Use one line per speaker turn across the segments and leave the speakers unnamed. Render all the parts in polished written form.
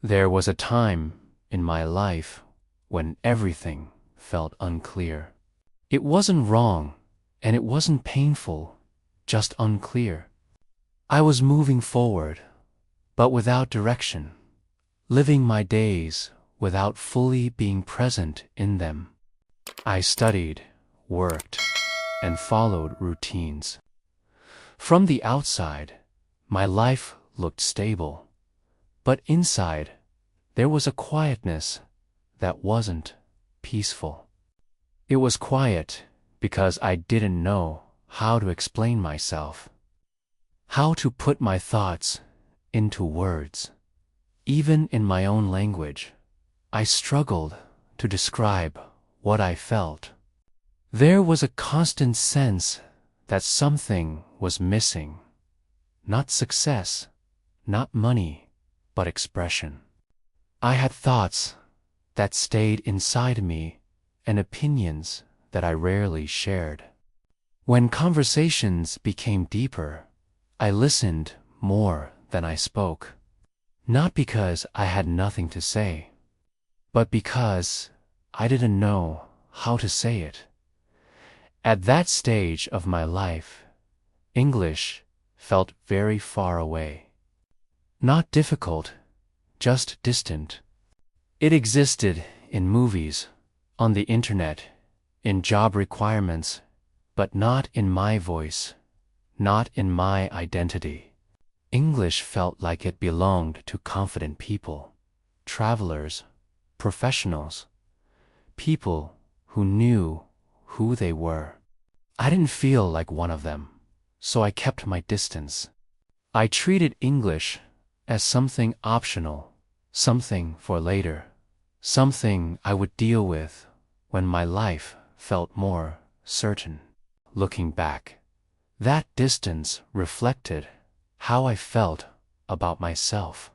There was a time in my life when everything felt unclear. It wasn't wrong, and it wasn't painful, just unclear. I was moving forward, but without direction, living my days without fully being present in them. I studied, worked, and followed routines. From the outside, my life looked stable, but inside, there was a quietness that wasn't peaceful. It was quiet because I didn't know how to explain myself, how to put my thoughts into words. Even in my own language, I struggled to describe what I felt. There was a constant sense that something was missing. Not success, not money, but expression. I had thoughts that stayed inside me and opinions that I rarely shared. When conversations became deeper, I listened more than I spoke. Not because I had nothing to say, but because I didn't know how to say it. At that stage of my life, English felt very far away. Not difficult, just distant. It existed in movies, on the internet, in job requirements, but not in my voice, not in my identity. English felt like it belonged to confident people, travelers, professionals, people who knew who they were. I didn't feel like one of them, so I kept my distance. I treated English as something optional, something for later, something I would deal with when my life felt more certain. Looking back, that distance reflected how I felt about myself.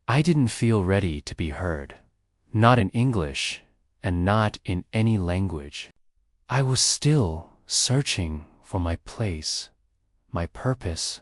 I didn't feel ready to be heard, not in English and not in any language. I was still searching for my place, my purpose,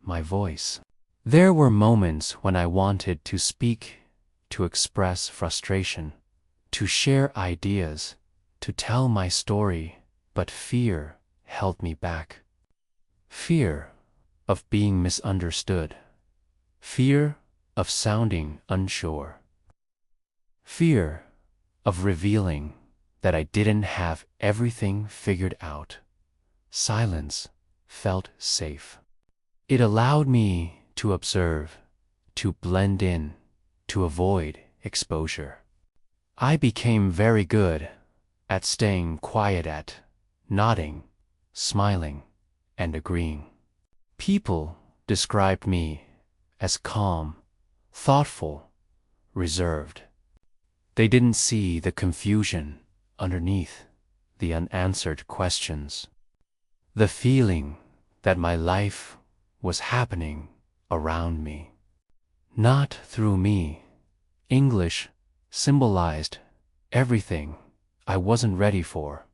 my voice. There were moments when I wanted to speak, to express frustration, to share ideas, to tell my story, but fear held me back. Fear of being misunderstood, fear of sounding unsure, fear of revealing that I didn't have everything figured out. Silence felt safe. It allowed me to observe, to blend in, to avoid exposure. I became very good at staying quiet, at nodding, smiling, and agreeing. People described me as calm, thoughtful, reserved. They didn't see the confusion underneath, the unanswered questions, the feeling that my life was happening around me, not through me. English symbolized everything I wasn't ready for: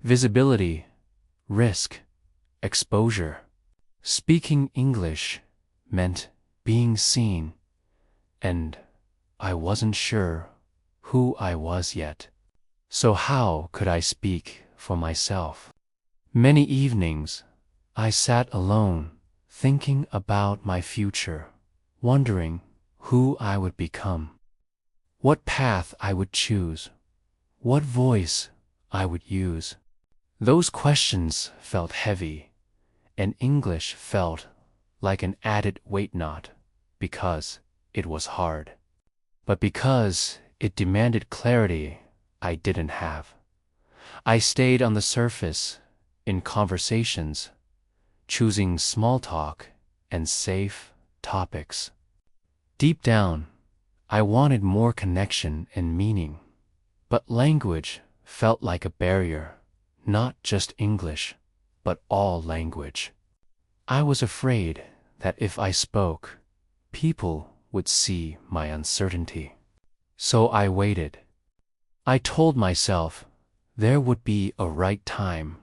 visibility, risk, exposure. Speaking English meant being seen, and I wasn't sure who I was yet. So how could I speak for myself? Many evenings, I sat alone, thinking about my future, wondering who I would become, what path I would choose, what voice I would use. Those questions felt heavy, and English felt like an added weight, not because it was hard, but because it demanded clarity I didn't have. I stayed on the surface in conversations, choosing small talk and safe topics. Deep down, I wanted more connection and meaning, but language felt like a barrier, not just English, but all language. I was afraid that if I spoke, people would see my uncertainty. So I waited. I told myself there would be a right time,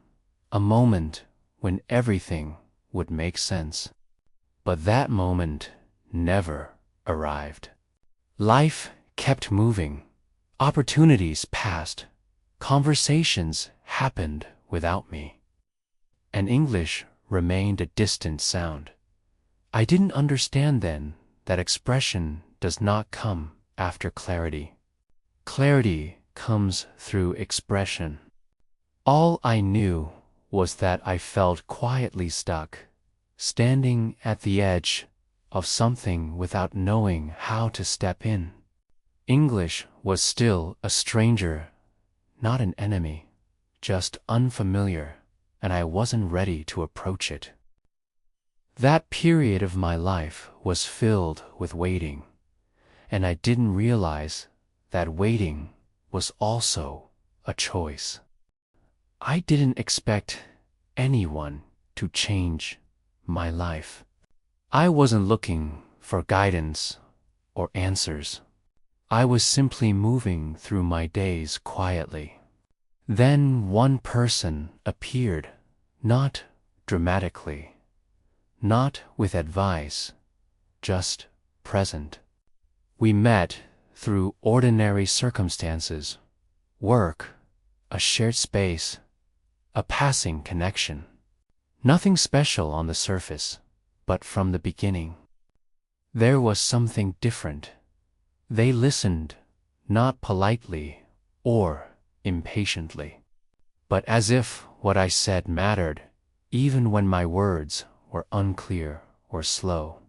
a moment when everything would make sense. But that moment never arrived. Life kept moving. Opportunities passed. Conversations happened without me. And English remained a distant sound. I didn't understand then that expression does not come after clarity. Clarity comes through expression. All I knew was that I felt quietly stuck, standing at the edge of something without knowing how to step in. English was still a stranger, not an enemy, just unfamiliar, and I wasn't ready to approach it. That period of my life was filled with waiting, and I didn't realize that waiting was also a choice. I didn't expect anyone to change my life. I wasn't looking for guidance or answers. I was simply moving through my days quietly. Then one person appeared, not dramatically, not with advice, just present. We met through ordinary circumstances, work, a shared space, a passing connection. Nothing special on the surface, but from the beginning, there was something different. They listened, not politely or impatiently, but as if what I said mattered, even when my words were unclear or slow.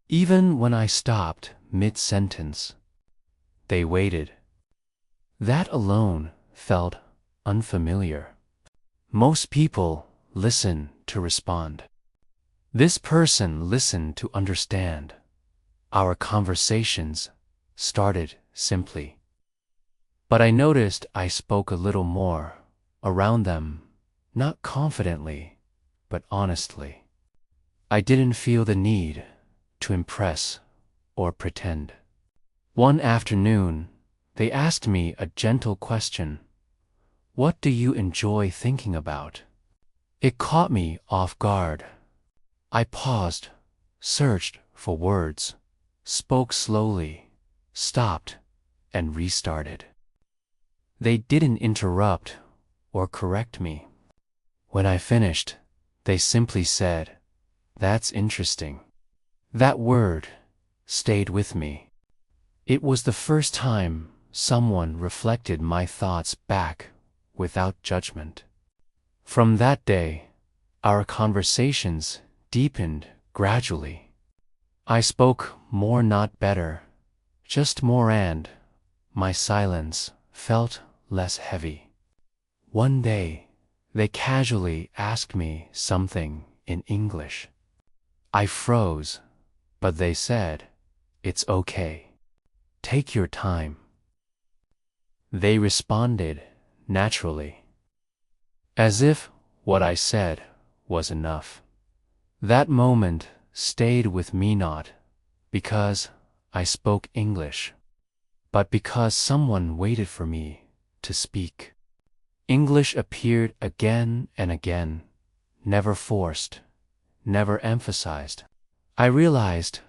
Even when I stopped mid-sentence, they waited. That alone felt unfamiliar. Most people listen to respond. This person listened to understand. Our conversations started simply. But I noticed I spoke a little more around them, not confidently, but honestly. I didn't feel the need to impress or pretend. One afternoon, they asked me a gentle question. What do you enjoy thinking about? It caught me off guard. I paused, searched for words, spoke slowly, stopped, and restarted. They didn't interrupt or correct me. When I finished, they simply said, "That's interesting." That word stayed with me. It was the first time someone reflected my thoughts back without judgment. From that day, our conversations deepened gradually. I spoke more, not better, just more, and my silence felt less heavy. One day, they casually asked me something in English. I froze, but they said, "It's okay. Take your time." They responded naturally, as if what I said was enough. That moment stayed with me, not because I spoke English, but because someone waited for me to speak. English appeared again and again, never forced, never emphasized. I realized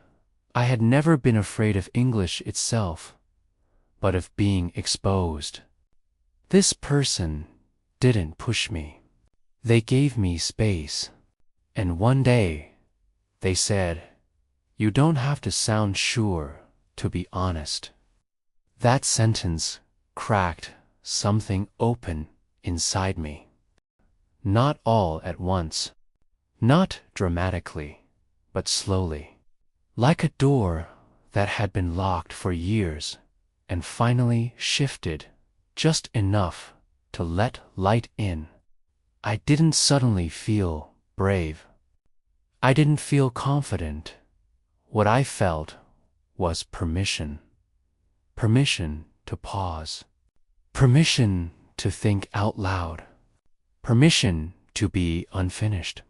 I had never been afraid of English itself, but of being exposed. This person didn't push me. They gave me space. And one day, they said, "You don't have to sound sure to be honest." That sentence cracked something open inside me. Not all at once, not dramatically, but slowly. Like a door that had been locked for years and finally shifted just enough to let light in. I didn't suddenly feel brave. I didn't feel confident. What I felt was permission. Permission to pause. Permission to think out loud. Permission to be unfinished.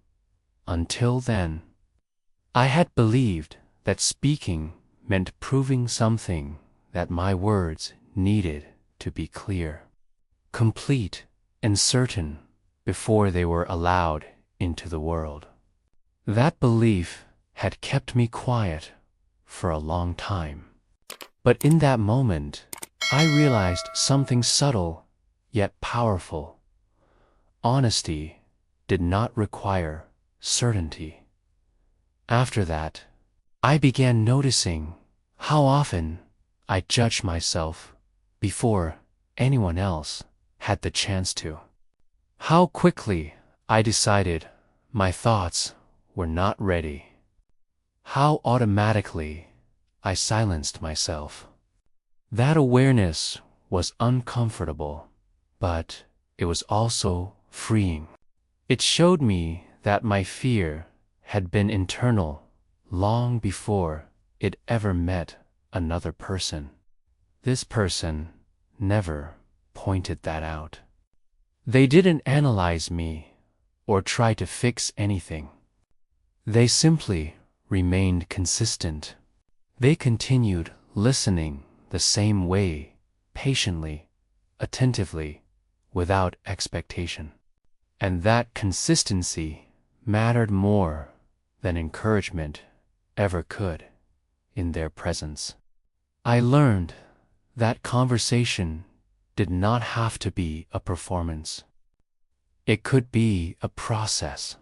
Until then, I had believed that speaking meant proving something, that my words needed to be clear, complete, and certain before they were allowed into the world. That belief had kept me quiet for a long time. But in that moment, I realized something subtle, yet powerful. Honesty did not require certainty. After that, I began noticing how often I judged myself before anyone else had the chance to. How quickly I decided my thoughts were not ready. How automatically I silenced myself. That awareness was uncomfortable, but it was also freeing. It showed me that my fear had been internal long before it ever met another person. This person never pointed that out. They didn't analyze me or try to fix anything. They simply remained consistent. They continued listening the same way, patiently, attentively, without expectation. And that consistency mattered more than encouragement ever could in their presence. I learned that conversation did not have to be a performance. It could be a process,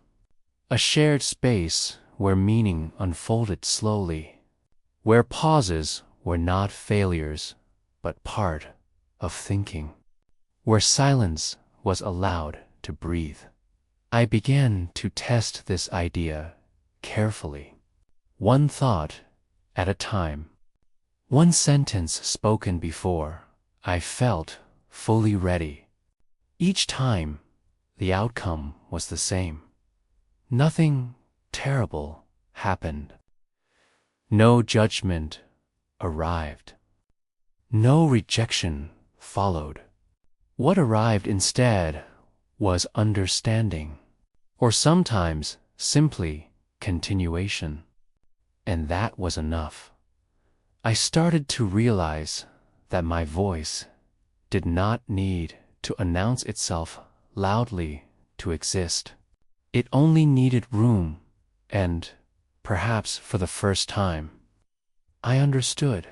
a shared space where meaning unfolded slowly, where pauses were not failures but part of thinking, where silence was allowed to breathe. I began to test this idea carefully, one thought at a time, one sentence spoken before I felt fully ready. Each time, the outcome was the same. Nothing terrible happened. No judgment arrived. No rejection followed. What arrived instead was understanding, or sometimes simply continuation. And that was enough. I started to realize that my voice did not need to announce itself loudly to exist. It only needed room, and, perhaps for the first time, I understood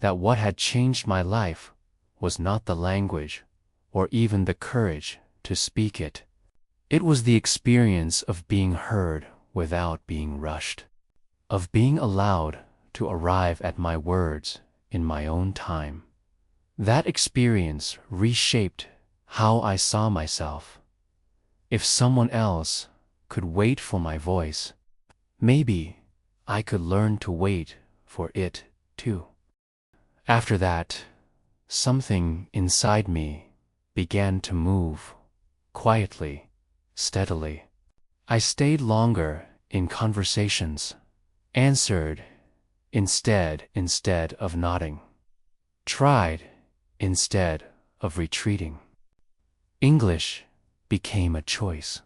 that what had changed my life was not the language or even the courage to speak it. It was the experience of being heard without being rushed, of being allowed to arrive at my words in my own time. That experience reshaped how I saw myself. If someone else could wait for my voice, maybe I could learn to wait for it too. After that, something inside me began to move, quietly, steadily. I stayed longer in conversations, answered instead of nodding, tried instead of retreating. English became a choice.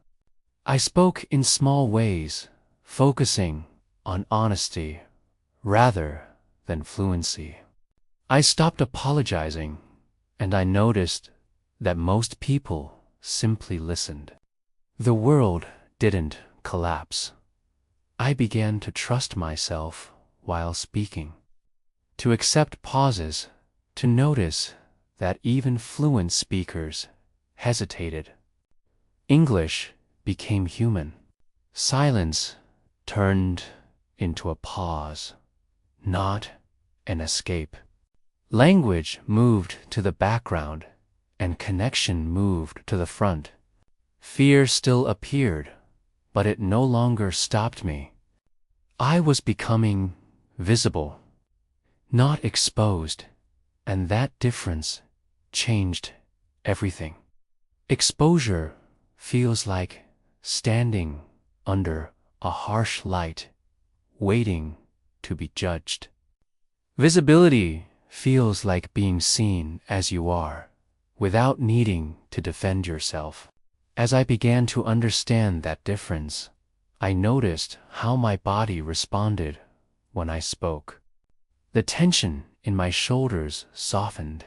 I spoke in small ways, focusing on honesty rather than fluency. I stopped apologizing, and I noticed that most people simply listened. The world didn't collapse. I began to trust myself while speaking, to accept pauses, to notice that even fluent speakers hesitated. English became human. Silence turned into a pause, not an escape. Language moved to the background, and connection moved to the front. Fear still appeared, but it no longer stopped me. I was becoming visible, not exposed, and that difference changed everything. Exposure feels like standing under a harsh light, waiting to be judged. Visibility feels like being seen as you are, without needing to defend yourself. As I began to understand that difference, I noticed how my body responded when I spoke. The tension in my shoulders softened.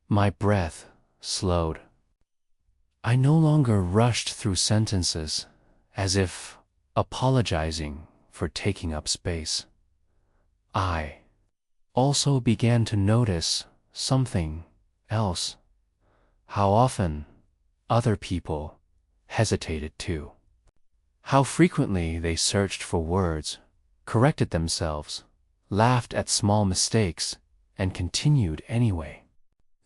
My breath slowed. I no longer rushed through sentences as if apologizing for taking up space. I also began to notice something else: how often other people hesitated too. How frequently they searched for words, corrected themselves, laughed at small mistakes, and continued anyway.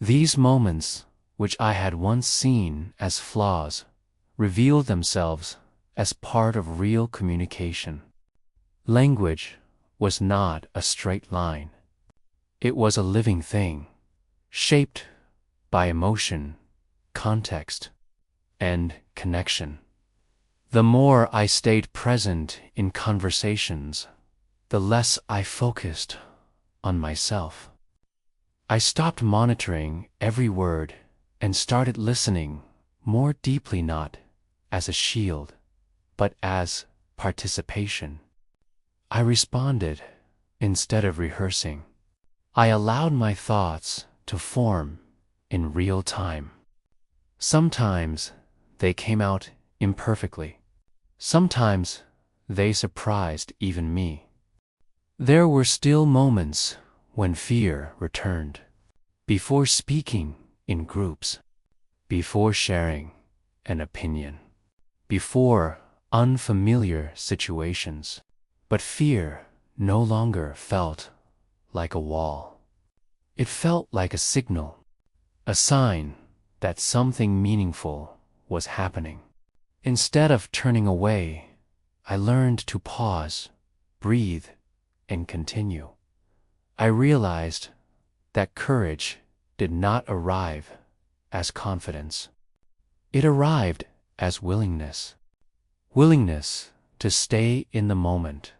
These moments, which I had once seen as flaws, revealed themselves as part of real communication. Language was not a straight line. It was a living thing, shaped by emotion, context, and connection. The more I stayed present in conversations, the less I focused on myself. I stopped monitoring every word and started listening more deeply, not as a shield, but as participation. I responded instead of rehearsing. I allowed my thoughts to form in real time. Sometimes they came out imperfectly. Sometimes they surprised even me. There were still moments when fear returned. Before speaking in groups, before sharing an opinion, before unfamiliar situations. But fear no longer felt like a wall. It felt like a signal, a sign that something meaningful was happening. Instead of turning away, I learned to pause, breathe, and continue. I realized that courage did not arrive as confidence. It arrived as willingness. Willingness to stay in the moment.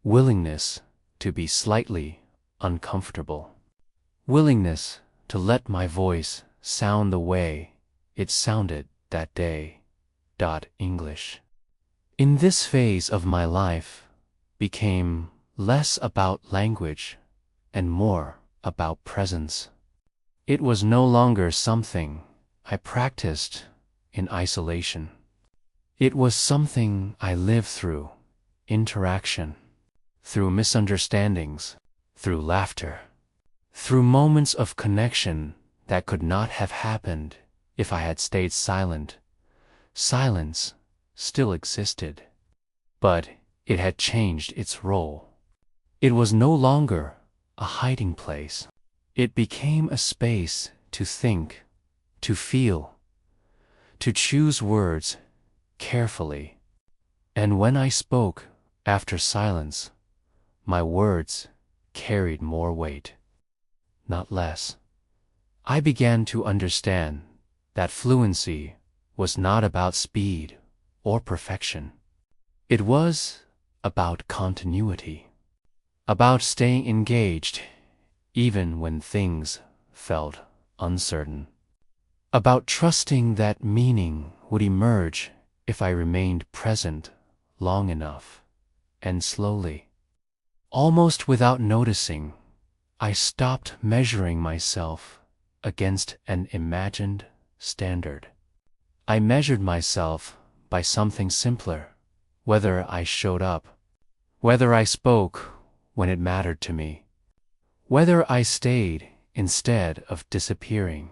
Willingness to be slightly uncomfortable. Willingness to let my voice sound the way it sounded that day. English, in this phase of my life, became less about language and more about presence. It was no longer something I practiced in isolation. It was something I lived through interaction, through misunderstandings, through laughter, through moments of connection that could not have happened if I had stayed silent. Silence still existed, but it had changed its role. It was no longer a hiding place. It became a space to think, to feel, to choose words carefully. And when I spoke after silence, my words carried more weight, not less. I began to understand that fluency was not about speed or perfection. It was about continuity, about staying engaged even when things felt uncertain, about trusting that meaning would emerge if I remained present long enough. And slowly, almost without noticing, I stopped measuring myself against an imagined standard. I measured myself by something simpler: whether I showed up, whether I spoke when it mattered to me, whether I stayed instead of disappearing.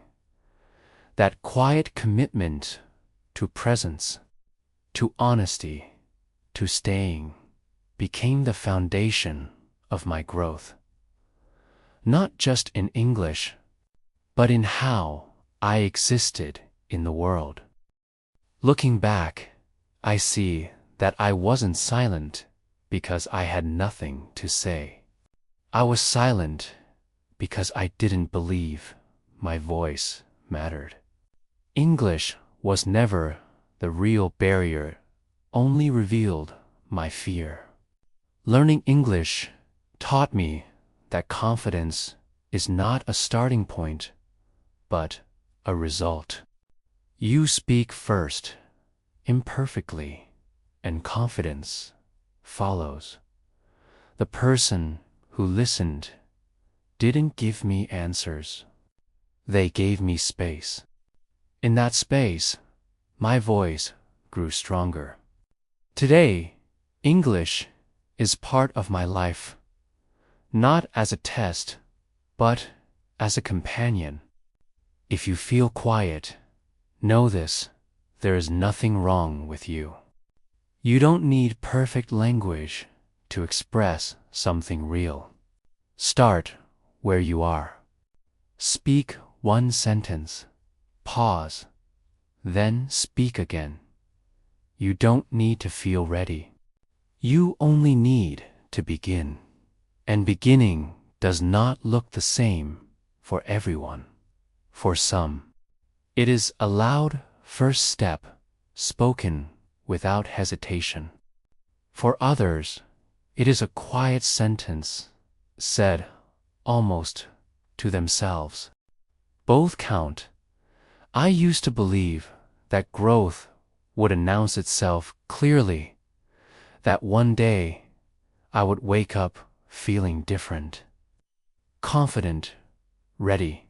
That quiet commitment to presence, to honesty, to staying, became the foundation of my growth. Not just in English, but in how I existed in the world. Looking back, I see that I wasn't silent because I had nothing to say. I was silent because I didn't believe my voice mattered. English was never the real barrier, only revealed my fear. Learning English taught me that confidence is not a starting point, but a result. You speak first, imperfectly, and confidence follows. The person who listened didn't give me answers. They gave me space. In that space, my voice grew stronger. Today, English is part of my life, not as a test, but as a companion. If you feel quiet, know this: there is nothing wrong with you. You don't need perfect language to express something real. Start where you are. Speak one sentence, pause, then speak again. You don't need to feel ready. You only need to begin. And beginning does not look the same for everyone. For some, it is a loud first step, spoken without hesitation. For others, it is a quiet sentence, said almost to themselves. Both count. I used to believe that growth would announce itself clearly, that one day I would wake up feeling different, confident, ready.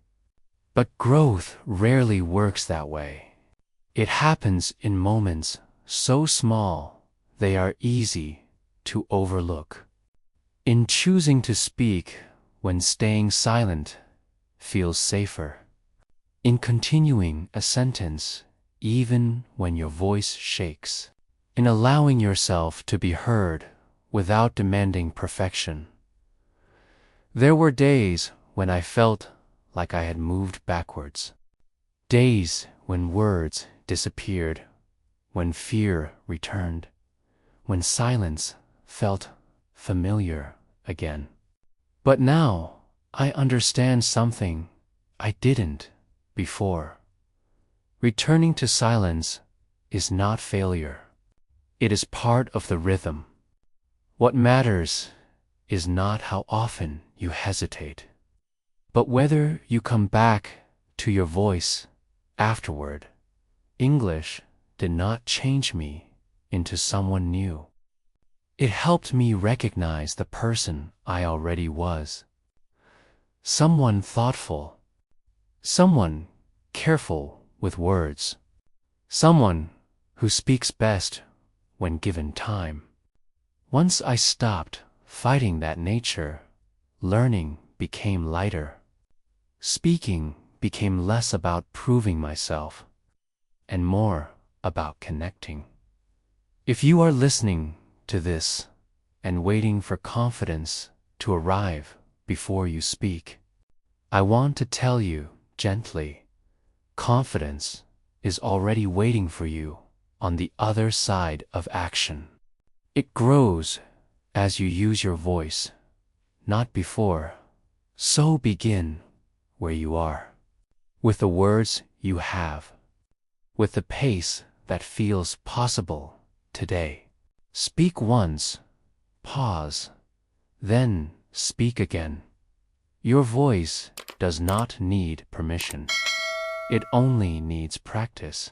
But growth rarely works that way. It happens in moments so small they are easy to overlook. In choosing to speak when staying silent feels safer. In continuing a sentence even when your voice shakes. In allowing yourself to be heard without demanding perfection. There were days when I felt like I had moved backwards. Days when words disappeared, when fear returned, when silence felt familiar again. But now I understand something I didn't before. Returning to silence is not failure. It is part of the rhythm. What matters is not how often you hesitate, but whether you come back to your voice afterward. English did not change me into someone new. It helped me recognize the person I already was. Someone thoughtful, someone careful with words, someone who speaks best when given time. Once I stopped fighting that nature, learning became lighter. Speaking became less about proving myself and more about connecting. If you are listening to this and waiting for confidence to arrive before you speak, I want to tell you gently, confidence is already waiting for you on the other side of action. It grows as you use your voice, not before. So begin where you are, with the words you have, with the pace that feels possible today. Speak once, pause, then speak again. Your voice does not need permission. It only needs practice.